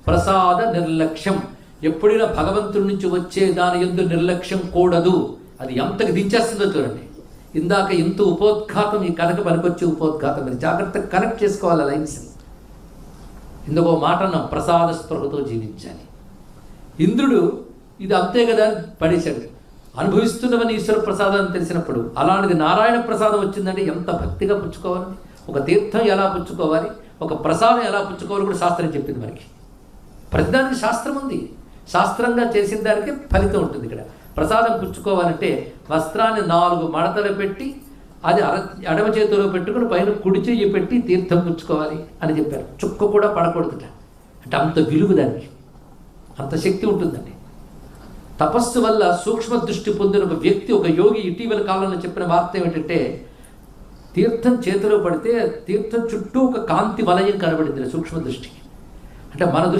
ప్రసాద నిర్లక్ష్యం. ఎప్పుడైనా భగవంతుడి నుంచి వచ్చే దాని యందు నిర్లక్ష్యం కూడదు. అది ఎంతకు దించేస్తుందో చూడండి. ఇందాక ఇంత ఉపోద్ఘాతం ఈ కథకు పనికొచ్చే ఉపోద్ఘాతం. మీరు జాగ్రత్తగా కనెక్ట్ చేసుకోవాలి లైన్స్. ఇందుకో మాట అన్నాం, ప్రసాద స్పృహతో జీవించాలి. ఇంద్రుడు ఇది అంతే కదా పడేశాడు. అనుభవిస్తున్నవని ఈశ్వర ప్రసాదాన్ని తెలిసినప్పుడు అలాంటిది నారాయణ ప్రసాదం వచ్చిందంటే ఎంత భక్తిగా పుచ్చుకోవాలి. ఒక తీర్థం ఎలా పుచ్చుకోవాలి, ఒక ప్రసాదం ఎలా పుచ్చుకోవాలి కూడా శాస్త్రం చెప్పింది మనకి. ప్రతిదానికి శాస్త్రం ఉంది. శాస్త్రంగా చేసిన దానికి ఫలితం ఉంటుంది. ఇక్కడ ప్రసాదం పుచ్చుకోవాలంటే వస్త్రాన్ని 4 మడతలు పెట్టి అది ఎడమ చేతిలో పెట్టుకుని పైన కుడి చెయ్యి పెట్టి తీర్థం పుచ్చుకోవాలి అని చెప్పారు. చుక్క కూడా పడకూడదుట. అంటే అంత విలువ దానికి, అంత శక్తి ఉంటుందండి. తపస్సు వల్ల సూక్ష్మ దృష్టి పొందిన ఒక వ్యక్తి, ఒక యోగి ఇటీవల కాలంలో చెప్పిన వార్త ఏమిటంటే, తీర్థం చేతిలో పడితే తీర్థం చుట్టూ ఒక కాంతి వలయం కనబడింది సూక్ష్మ దృష్టికి. అంటే మన దృష్టి